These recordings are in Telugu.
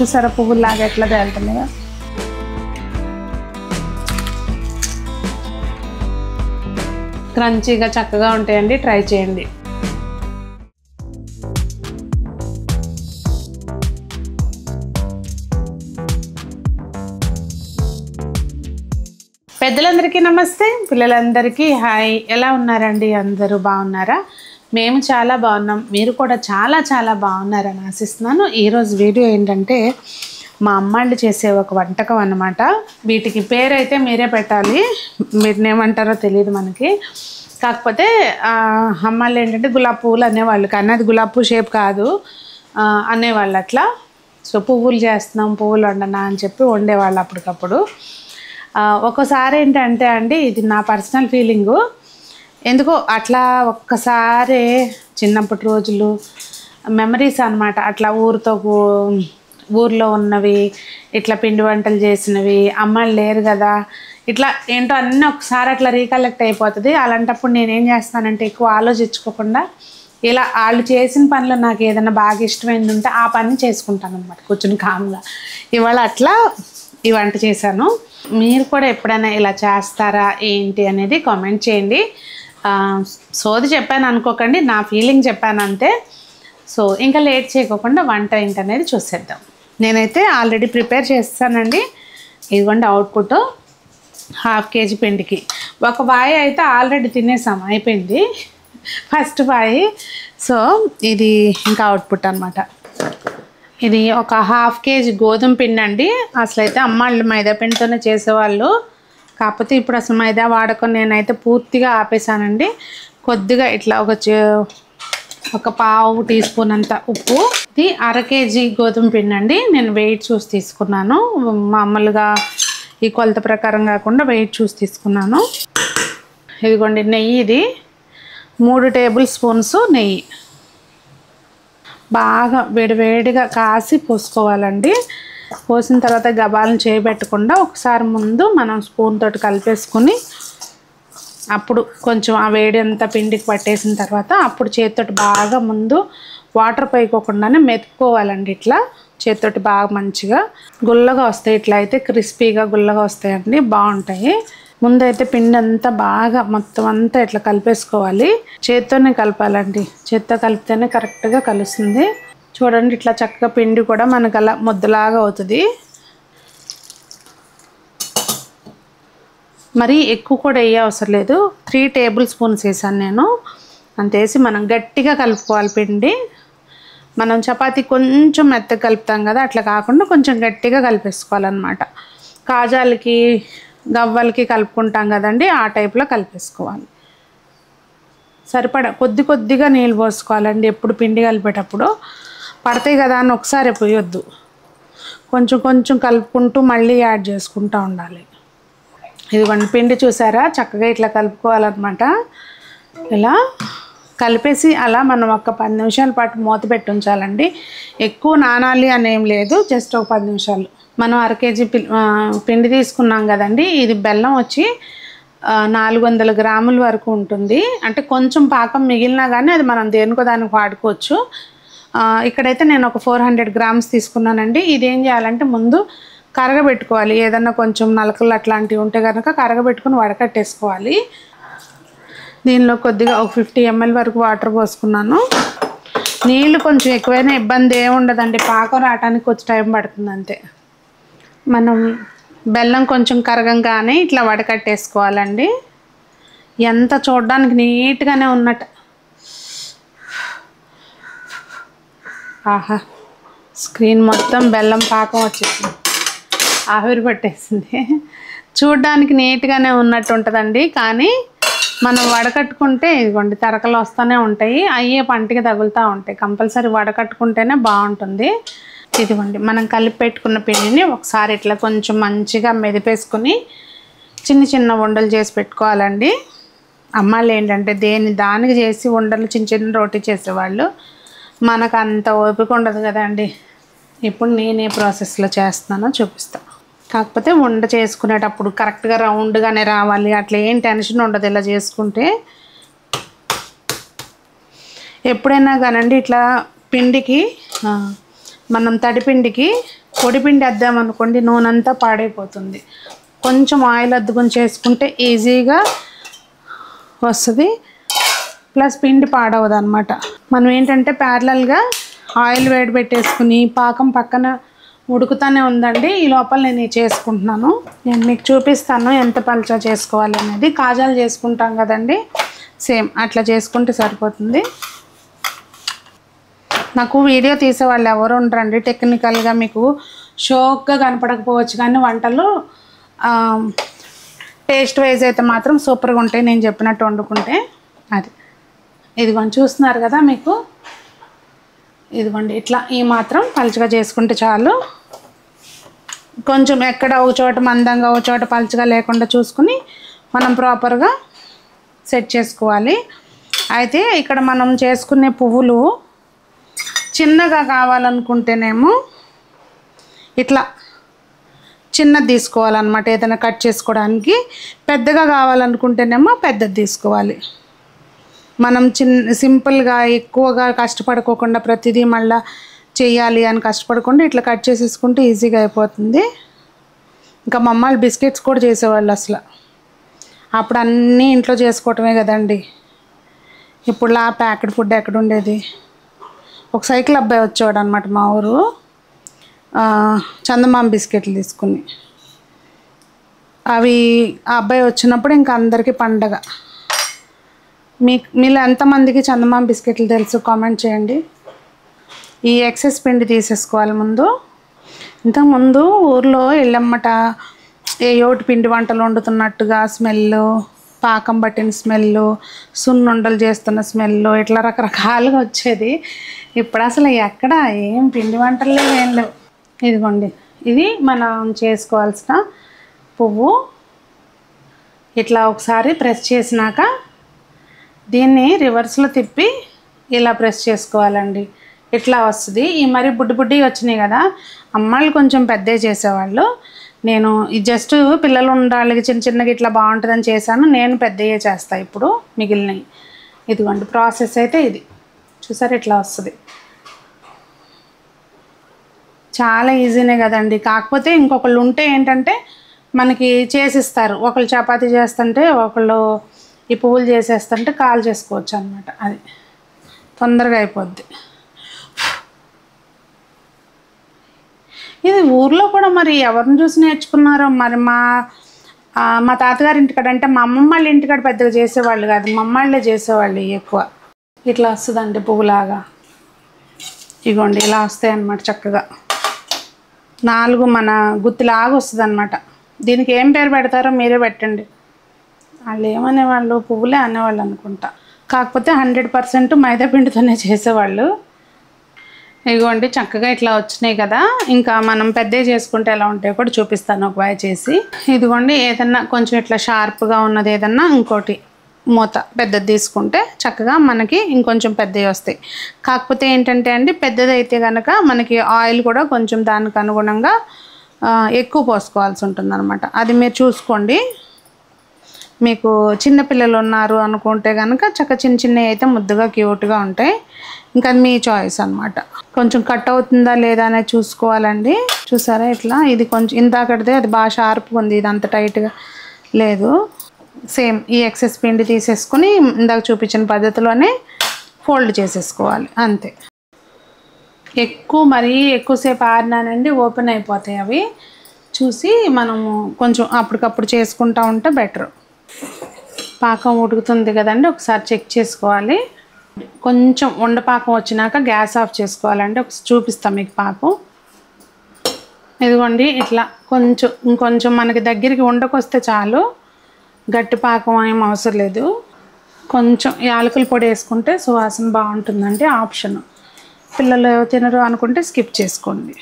చూసారా పువ్వులాగా ఎట్లా తేలుతున్నాయో. క్రంచీగా చక్కగా ఉంటాయండి, ట్రై చేయండి. పెద్దలందరికీ నమస్తే, పిల్లలందరికీ హాయ్. ఎలా ఉన్నారండి? అందరూ బాగున్నారా? మేము చాలా బాగున్నాం, మీరు కూడా చాలా చాలా బాగున్నారని ఆశిస్తున్నాను. ఈరోజు వీడియో ఏంటంటే మా అమ్మాళ్ళు చేసే ఒక వంటకం అన్నమాట. వీటికి పేరు అయితే మీరే పెట్టాలి, మీరేమంటారో తెలియదు మనకి. కాకపోతే అమ్మాళ్ళు ఏంటంటే గులాబీ పువ్వులు అనేవాళ్ళు, కానీ అది గులాబీ పువ్వు షేప్ కాదు అనేవాళ్ళు అట్లా. సో పువ్వులు చేస్తున్నాం, పువ్వులు వండనా అని చెప్పి వండేవాళ్ళు అప్పటికప్పుడు. ఒక్కోసారి ఏంటంటే అండి, ఇది నా పర్సనల్ ఫీలింగు, ఎందుకో అట్లా ఒక్కసారి చిన్నప్పటి రోజులు మెమరీస్ అన్నమాట. అట్లా ఊర్లో ఉన్నవి, ఇట్లా పిండి వంటలు చేసినవి, అమ్మాళ్ళు లేరు కదా, ఇట్లా ఏంటో అన్నీ ఒకసారి అట్లా రీకలెక్ట్ అయిపోతుంది. అలాంటప్పుడు నేనేం చేస్తానంటే ఎక్కువ ఆలోచించుకోకుండా ఇలా వాళ్ళు చేసిన పనులు నాకు ఏదైనా బాగా ఇష్టమైంది ఉంటే ఆ పని చేసుకుంటాను అన్నమాట, కూర్చుని కామ్గా. ఇవాళ అట్లా ఈ వంట చేశాను. మీరు కూడా ఎప్పుడైనా ఇలా చేస్తారా ఏంటి అనేది కామెంట్ చేయండి. సోది చెప్పాను అనుకోకండి, నా ఫీలింగ్ చెప్పాను అంతే. సో ఇంకా లేట్ చేయకోకుండా వంట ఏంటనేది చూసేద్దాం. నేనైతే ఆల్రెడీ ప్రిపేర్ చేస్తానండి. ఇదిగోండి అవుట్పుట్. 1/2 kg పిండికి ఒక వాయి అయితే ఆల్రెడీ తినేసాం, అయిపోయింది ఫస్ట్ వాయి. సో ఇది ఇంకా అవుట్పుట్ అనమాట. ఇది ఒక 1/2 kg గోధుమ పిండి అండి. అసలు అయితే అమ్మాళ్ళు మైదా పిండితోనే చేసేవాళ్ళు, కాకపోతే ఇప్పుడు అసలు మైదా వాడకం నేనైతే పూర్తిగా ఆపేసానండి. కొద్దిగా ఇట్లా ఒక పావు టీ స్పూన్ అంత ఉప్పు. ఇది 1/2 kg గోధుమ పిండి అండి. నేను వెయిట్ చూసి తీసుకున్నాను, మామూలుగా ఈ కొలత ప్రకారం కాకుండా వెయిట్ చూసి తీసుకున్నాను. ఇదిగోండి నెయ్యి, ఇది 3 టేబుల్ స్పూన్స్ నెయ్యి. బాగా వేడివేడిగా కాసి పోసుకోవాలండి. పోసిన తర్వాత గబాలను చేయబెట్టకుండా ఒకసారి ముందు మనం స్పూన్ తోటి కలిపేసుకుని అప్పుడు కొంచెం ఆ వేడి అంతా పిండికి పట్టేసిన తర్వాత అప్పుడు చేతితోటి బాగా ముందు వాటర్ పైకోకుండానే మెతుక్కోవాలండి. ఇట్లా చేతితోటి బాగా మంచిగా గుల్లగా వస్తాయి. ఇట్లా అయితే క్రిస్పీగా గుల్లగా వస్తాయండి, బాగుంటాయి. ముందైతే పిండి అంతా బాగా మొత్తం అంతా ఇట్లా కలిపేసుకోవాలి. చేత్తోనే కలపాలండి, చేత్తో కలిపితేనే కరెక్ట్గా కలుస్తుంది. చూడండి ఇట్లా చక్కగా పిండి కూడా మనకు అలా ముద్దలాగా అవుతుంది. మరి ఎక్కువ కూడా వేయ అవసరం లేదు, 3 టేబుల్ స్పూన్స్ వేసాను నేను. అంతేసి మనం గట్టిగా కలుపుకోవాలి పిండి. మనం చపాతీ కొంచెం మెత్తగా కలుపుతాం కదా, అట్లా కాకుండా కొంచెం గట్టిగా కలిపేసుకోవాలన్నమాట. కాజాలకి గవ్వలకి కలుపుకుంటాం కదండి, ఆ టైప్లో కలిపేసుకోవాలి. సరిపడా కొద్దిగా నీళ్ళు పోసుకోవాలండి. ఎప్పుడు పిండి కలిపేటప్పుడు పడతాయి కదా అని ఒకసారి పోయొద్దు, కొంచెం కలుపుకుంటూ మళ్ళీ యాడ్ చేసుకుంటూ ఉండాలి. ఇదిగోండి పిండి చూసారా, చక్కగా ఇట్లా కలుపుకోవాలన్నమాట. ఇలా కలిపేసి అలా మనం ఒక 10 నిమిషాల పాటు మూత పెట్టి ఉంచాలండి. ఎక్కువ నానాలి అనేం లేదు, జస్ట్ ఒక 10 నిమిషాలు. మనం 1/2 kg పిండి తీసుకున్నాం కదండి. ఇది బెల్లం వచ్చి 400 గ్రాముల వరకు ఉంటుంది. అంటే కొంచెం పాకం మిగిలినా కానీ అది మనం దేనికో దానికి వాడుకోవచ్చు. ఇక్కడైతే నేను ఒక 400 గ్రామ్స్ తీసుకున్నానండి. ఇది ఏం చేయాలంటే ముందు కరగబెట్టుకోవాలి. ఏదన్నా కొంచెం నలకలు అట్లాంటివి ఉంటే కనుక కరగబెట్టుకుని వడకట్టేసుకోవాలి. దీనిలో కొద్దిగా ఒక 50 ml వరకు వాటర్ పోసుకున్నాను. నీళ్ళు కొంచెం ఎక్కువైనా ఇబ్బంది ఏమి ఉండదండి, పాకం రావడానికి కొంచెం టైం పడుతుంది అంతే. మనం బెల్లం కొంచెం కరగంగానే ఇట్లా వడకట్టేసుకోవాలండి. ఎంత చూడడానికి నీట్గానే ఉన్నట్టు. ఆహా, స్క్రీన్ మొత్తం బెల్లం పాకం వచ్చేసింది, ఆవిరి పట్టేసింది. చూడడానికి నీట్గానే ఉన్నట్టు ఉంటుందండి, కానీ మనం వడకట్టుకుంటే ఇదిగోండి తరకలు వస్తూనే ఉంటాయి, అయ్యే పంటికి తగులుతూ ఉంటాయి. కంపల్సరీ వడకట్టుకుంటేనే బాగుంటుంది. ఇదిగోండి మనం కలిపి పెట్టుకున్న పిండిని ఒకసారి ఇట్లా కొంచెం మంచిగా మెదిపేసుకుని చిన్న ఉండలు చేసి పెట్టుకోవాలండి. అమ్మాళ్ళు ఏంటంటే దానికి చేసి ఉండలు చిన్న రోటీ చేసేవాళ్ళు, మనకు అంత ఓపిక ఉండదు కదండి. ఇప్పుడు నేను ఏ ప్రాసెస్లో చేస్తున్నానో చూపిస్తాను. కాకపోతే ఉండ చేసుకునేటప్పుడు కరెక్ట్గా రౌండ్గానే రావాలి, అట్లా ఏం టెన్షన్ ఉండదు ఇలా చేసుకుంటే. ఎప్పుడైనా కానండి ఇట్లా పిండికి మనం తడిపిండికి పొడిపిండి అద్దామనుకోండి నూనె అంతా పాడైపోతుంది. కొంచెం ఆయిల్ అద్దుకొని చేసుకుంటే ఈజీగా వస్తుంది, ప్లస్ పిండి పాడవదు అనమాట. మనం ఏంటంటే ప్యారలల్గా ఆయిల్ వేడి పెట్టేసుకుని పాకం పక్కన ఉడుకుతూనే ఉందండి. ఈ లోపల నేను చేసుకుంటున్నాను. నేను మీకు చూపిస్తాను ఎంత పలుచగా చేసుకోవాలి అనేది. కాజాలు చేసుకుంటాం కదండి, సేమ్ అట్లా చేసుకుంటే సరిపోతుంది. నాకు వీడియో తీసే వాళ్ళు ఎవరు ఉండరండి. టెక్నికల్గా మీకు షోక్గా కనపడకపోవచ్చు కానీ వంటలు టేస్ట్ వైజ్ అయితే మాత్రం సూపర్గా ఉంటాయి నేను చెప్పినట్టు వండుకుంటే. అది ఇదిగోండి చూస్తున్నారు కదా మీకు, ఇదిగోండి ఇట్లా ఈ మాత్రం పలుచగా చేసుకుంటే చాలు. కొంచెం ఎక్కడ ఒక చోట మందంగా ఒక చోట పలుచగా లేకుండా చూసుకుని మనం ప్రాపర్గా సెట్ చేసుకోవాలి. అయితే ఇక్కడ మనం చేసుకునే పువ్వులు చిన్నగా కావాలనుకుంటేనేమో ఇట్లా చిన్నది తీసుకోవాలన్నమాట ఏదైనా కట్ చేసుకోవడానికి. పెద్దగా కావాలనుకుంటేనేమో పెద్దది తీసుకోవాలి. మనం సింపుల్గా ఎక్కువగా కష్టపడుకోకుండా ప్రతిదీ మళ్ళీ చేయాలి అని కష్టపడకుండా ఇట్లా కట్ చేసేసుకుంటే ఈజీగా అయిపోతుంది. ఇంకా మా అమ్మాళ్ళు బిస్కెట్స్ కూడా చేసేవాళ్ళు. అసలు అప్పుడు అన్నీ ఇంట్లో చేసుకోవటమే కదండి. ఇప్పుడు ప్యాకెట్ ఫుడ్ ఎక్కడ ఉండేది. ఒక సైకిల్ అబ్బాయి వచ్చేవాడు అనమాట మా ఊరు, చందమామ బిస్కెట్లు తీసుకుని. అవి ఆ అబ్బాయి వచ్చినప్పుడు ఇంకా అందరికీ పండగ. మీలో ఎంతమందికి చందమామ బిస్కెట్లు తెలుసు కామెంట్ చేయండి. ఈ ఎక్సెస్ పిండి తీసేసుకోవాలి ముందు. ఇంతకుముందు ఊర్లో ఎల్లమ్మట ఏయోటి పిండి వంటలు వండుతున్నట్టుగా స్మెల్, పాకం పట్టిన స్మెల్, సున్నుండలు చేస్తున్న స్మెల్, ఇట్లా రకరకాలుగా వచ్చేది. ఇప్పుడు అసలు ఎక్కడ ఏం పిండి వంటలు లేవు, ఏం లేవు. ఇదిగోండి ఇది మనం చేసుకోవాల్సిన పువ్వు. ఇట్లా ఒకసారి ప్రెస్ చేసినాక దీన్ని రివర్స్లో తిప్పి ఇలా ప్రెస్ చేసుకోవాలండి. ఇట్లా వస్తుంది. ఈ మరి బుడ్డి బుడ్డి వచ్చినాయి కదా, అమ్మాయిలు కొంచెం పెద్దవి చేసేవాళ్ళు. నేను జస్ట్ పిల్లలు ఉండాలి చిన్న చిన్నగా ఇట్లా బాగుంటుందని చేశాను. నేను పెద్దయ్యే చేస్తాను ఇప్పుడు మిగిలినవి. ఇదిగోండి ప్రాసెస్ అయితే ఇది చూసారు ఇట్లా వస్తుంది. చాలా ఈజీనే కదండి. కాకపోతే ఇంకొకళ్ళు ఉంటే ఏంటంటే మనకి చేసిస్తారు. ఒకళ్ళు చపాతీ చేస్తుంటే ఒకళ్ళు ఈ పువ్వులు చేసేస్తుంటే కాల్ చేసుకోవచ్చు అనమాట. అది తొందరగా అయిపోద్ది. ఇది ఊర్లో కూడా మరి ఎవరిని చూసి నేర్చుకున్నారో మరి. మా తాతగారి ఇంటికాడ అంటే మా అమ్మమ్మ వాళ్ళ ఇంటికాడ పెద్దగా చేసేవాళ్ళు కాదు, మా అమ్మాళ్ళే చేసేవాళ్ళు ఎక్కువ. ఇట్లా వస్తుందండి పువ్వులాగా. ఇగోండి ఇలా వస్తాయి అన్నమాట. చక్కగా 4 మన గుత్తిలాగా వస్తుంది అనమాట. దీనికి ఏం పేరు పెడతారో మీరే పెట్టండి. వాళ్ళు ఏమనేవాళ్ళు, పువ్వులే అనేవాళ్ళు అనుకుంటా. కాకపోతే 100% మైదా పిండితోనే చేసేవాళ్ళు. ఇదిగోండి చక్కగా ఇట్లా వచ్చినాయి కదా. ఇంకా మనం పెద్దవి చేసుకుంటే ఎలా ఉంటాయో కూడా చూపిస్తాను ఒక వాయి చేసి. ఇదిగోండి ఏదన్నా కొంచెం ఇట్లా షార్ప్గా ఉన్నది ఏదన్నా ఇంకోటి మూత పెద్దది తీసుకుంటే చక్కగా మనకి ఇంకొంచెం పెద్దవి వస్తాయి. కాకపోతే ఏంటంటే అండి పెద్దది అయితే కనుక మనకి ఆయిల్ కూడా కొంచెం దానికి అనుగుణంగా ఎక్కువ పోసుకోవాల్సి ఉంటుంది అనమాట. అది మీరు చూసుకోండి. మీకు చిన్నపిల్లలు ఉన్నారు అనుకుంటే కనుక చిన్న చిన్నవి అయితే ముద్దుగా క్యూట్గా ఉంటాయి. ఇంకా మీ చాయిస్ అనమాట. కొంచెం కట్ అవుతుందా లేదా అనేది చూసుకోవాలండి. చూసారా ఇట్లా ఇది కొంచెం ఇందాకటిదే అది బాగా షార్ప్గా ఉంది, ఇది అంత టైట్గా లేదు. సేమ్ ఈ ఎక్సెస్ పిండి తీసేసుకుని ఇందాక చూపించిన పద్ధతిలోనే ఫోల్డ్ చేసేసుకోవాలి అంతే. మరీ ఎక్కువసేపు ఆరినానండి ఓపెన్ అయిపోతాయి అవి. చూసి మనము కొంచెం అప్పటికప్పుడు చేసుకుంటూ ఉంటే బెటర్. పాకం ఉడుకుతుంది కదండి, ఒకసారి చెక్ చేసుకోవాలి. కొంచెం ఉండపాకం వచ్చినాక గ్యాస్ ఆఫ్ చేసుకోవాలండి. ఒకసారి చూపిస్తాం మీకు పాకం. ఇదిగోండి ఇట్లా ఇంకొంచెం మనకి దగ్గరికి ఉండకొస్తే చాలు. గట్టి పాకం ఏం అవసరం లేదు. కొంచెం యాలకుల పొడి వేసుకుంటే సువాసన బాగుంటుందండి. ఆప్షన్. పిల్లలు తినరు అనుకుంటే స్కిప్ చేసుకోండి.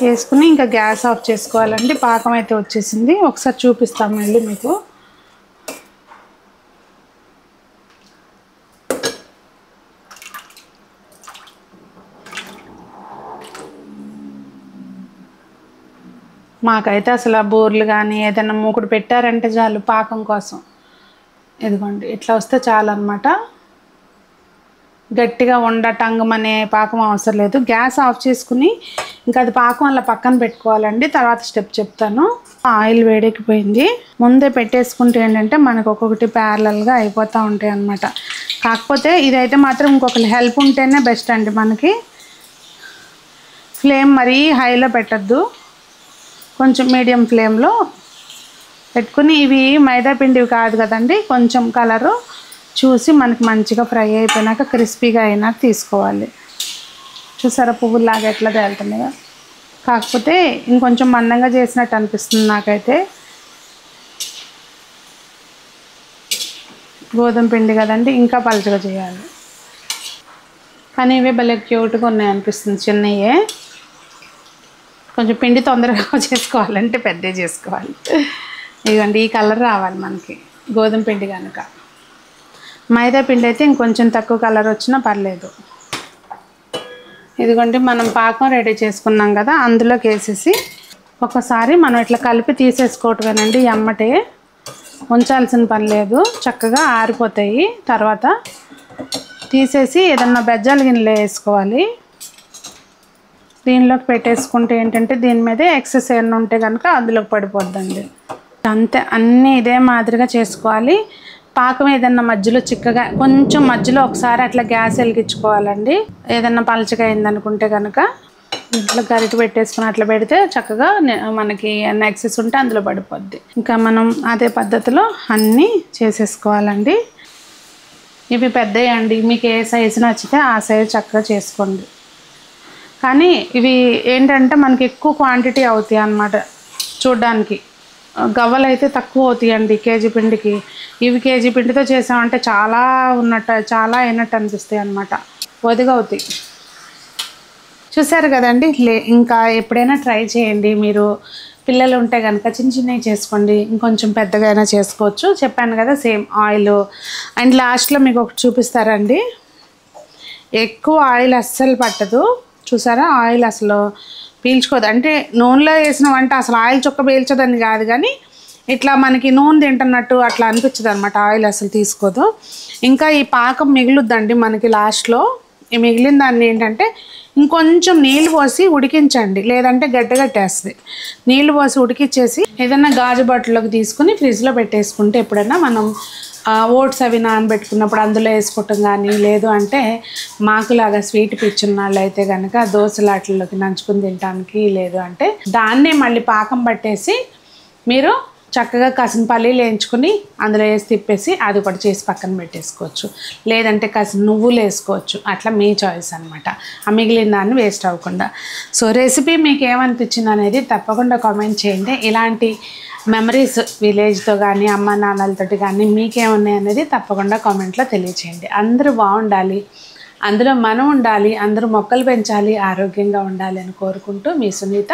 వేసుకుని ఇంకా గ్యాస్ ఆఫ్ చేసుకోవాలండి. పాకం అయితే వచ్చేసింది. ఒకసారి చూపిస్తాం మళ్ళీ మీకు. మాకైతే అసలు బూర్లు కానీ ఏదైనా మూకుడు పెట్టారంటే చాలు పాకం కోసం. ఇదిగోండి ఇట్లా వస్తే చాలు అనమాట. గట్టిగా టంగమనే పాకం అవసరం లేదు. గ్యాస్ ఆఫ్ చేసుకుని ఇంకా అది పాకం అలా పక్కన పెట్టుకోవాలండి. తర్వాత స్టెప్ చెప్తాను. ఆయిల్ వేడెక్కిపోయింది. ముందే పెట్టేసుకుంటే ఏంటంటే మనకు ఒక్కొక్కటి ప్యారలల్గా అయిపోతూ ఉంటాయి అన్నమాట. కాకపోతే ఇదైతే మాత్రం ఇంకొకరి హెల్ప్ ఉంటేనే బెస్ట్ అండి. మనకి ఫ్లేమ్ మరీ హైలో పెట్టద్దు, కొంచెం మీడియం ఫ్లేమ్లో పెట్టుకుని, ఇవి మైదా పిండివి కాదు కదండి, కొంచెం కలరు చూసి మనకి మంచిగా ఫ్రై అయిపోయినాక క్రిస్పీగా అయినాక తీసుకోవాలి. చూసారా పువ్వులాగా ఎట్లా తేలుతుందిగా. కాకపోతే ఇంకొంచెం మందంగా చేసినట్టు అనిపిస్తుంది నాకైతే. గోధుమ పిండి కదండి, ఇంకా పలుచగా చేయాలి. కానీ ఇవే భలే క్యూట్గా ఉన్నాయి అనిపిస్తుంది చిన్నయే. కొంచెం పిండి తొందరగా చేసుకోవాలంటే పెద్దవి చేసుకోవాలి. ఇదిగోండి ఈ కలర్ రావాలి మనకి గోధుమ పిండి కనుక. మైదా పిండి అయితే ఇంకొంచెం తక్కువ కలర్ వచ్చినా పర్లేదు. ఇదిగోండి మనం పాకం రెడీ చేసుకున్నాం కదా, అందులోకి వేసేసి ఒకసారి మనం ఇట్లా కలిపి తీసేసుకోవటమేనండి. ఎమ్మటే ఉంచాల్సిన పని లేదు, చక్కగా ఆరిపోతాయి. తర్వాత తీసేసి ఏదన్నా బెజ్జాల గిన్నెలో వేసుకోవాలి. దీనిలోకి పెట్టేసుకుంటే ఏంటంటే దీని మీదే ఎక్సెస్ ఏమైనా ఉంటే కనుక అందులోకి పడిపోద్దండి. అంతే, అన్నీ ఇదే మాదిరిగా చేసుకోవాలి. పాకం ఏదన్నా మధ్యలో చిక్కగా కొంచెం మధ్యలో ఒకసారి అట్లా గ్యాస్ వెలిగించుకోవాలండి. ఏదన్నా పలచగా అయిందనుకుంటే కనుక ఇట్లా గరిటె పెట్టేసుకుని అట్లా పెడితే చక్కగా మనకి ఏమన్నా ఎక్సెస్ ఉంటే అందులో పడిపోద్ది. ఇంకా మనం అదే పద్ధతిలో అన్నీ చేసేసుకోవాలండి. ఇవి పెద్దవి అండి, మీకు ఏ సైజు నచ్చితే ఆ సైజు చక్కగా చేసుకోండి. కానీ ఇవి ఏంటంటే మనకి ఎక్కువ క్వాంటిటీ అవుతాయి అన్నమాట. చూడ్డానికి గవ్వలు అయితే తక్కువ అవుతాయండి కేజీ పిండికి. ఇవి కేజీ పిండితో చేసామంటే చాలా అయినట్టు అనిపిస్తాయి అన్నమాట, పొదిగా అవుతాయి. చూసారు కదండి. ఇంకా ఎప్పుడైనా ట్రై చేయండి. మీరు పిల్లలు ఉంటే కనుక చిన్న చిన్నవి చేసుకోండి, ఇంకొంచెం పెద్దగా అయినా చేసుకోవచ్చు. చెప్పాను కదా సేమ్ ఆయిల్. అండ్ లాస్ట్లో మీకు ఒకటి చూపిస్తారండి, ఎక్కువ ఆయిల్ అస్సలు పట్టదు. చూసారా ఆయిల్ అసలు పీల్చుకోదు. అంటే నూనెలో వేసిన వంట అసలు ఆయిల్ చుక్క పీల్చదని కాదు, కానీ ఇట్లా మనకి నూనె తింటున్నట్టు అట్లా అనిపించదు అనమాట. ఆయిల్ అసలు తీసుకోదు. ఇంకా ఈ పాకం మిగులుద్దండి మనకి లాస్ట్లో. ఈ మిగిలిన దాన్ని ఏంటంటే ఇంకొంచెం నీళ్ళు పోసి ఉడికించండి, లేదంటే గడ్డగట్టేస్తుంది. నీళ్ళు పోసి ఉడికిచ్చేసి ఏదైనా గాజు బాటిల్లోకి తీసుకుని ఫ్రిడ్జ్లో పెట్టేసుకుంటే ఎప్పుడైనా మనం ఓట్స్ అవి నానబెట్టుకున్నప్పుడు అందులో వేసుకోవటం కానీ, లేదు అంటే మాకులాగా స్వీట్ పిచ్చున్న వాళ్ళు అయితే కనుక దోశలాట్లలోకి నంచుకుని తినడానికి, లేదు అంటే దాన్నే మళ్ళీ పాకం పట్టేసి మీరు చక్కగా కాసిన పల్లీలు వేయించుకుని అందులో వేసి తిప్పేసి అది కూడా చేసి పక్కన పెట్టేసుకోవచ్చు. లేదంటే కాసిన నువ్వులు వేసుకోవచ్చు. అట్లా మీ చాయిస్ అనమాట, ఆ మిగిలిన దాన్ని వేస్ట్ అవ్వకుండా. సో రెసిపీ మీకు ఏమనిపించింది అనేది తప్పకుండా కామెంట్ చేయండి. ఇలాంటి మెమరీస్ విలేజ్తో కానీ అమ్మ నాన్నలతోటి కానీ మీకేమున్నాయి అనేది తప్పకుండా కామెంట్లో తెలియచేయండి. అందరూ బాగుండాలి, అందులో మనం ఉండాలి, అందరూ మొక్కలు పెంచాలి, ఆరోగ్యంగా ఉండాలి అని కోరుకుంటూ మీ సునీత.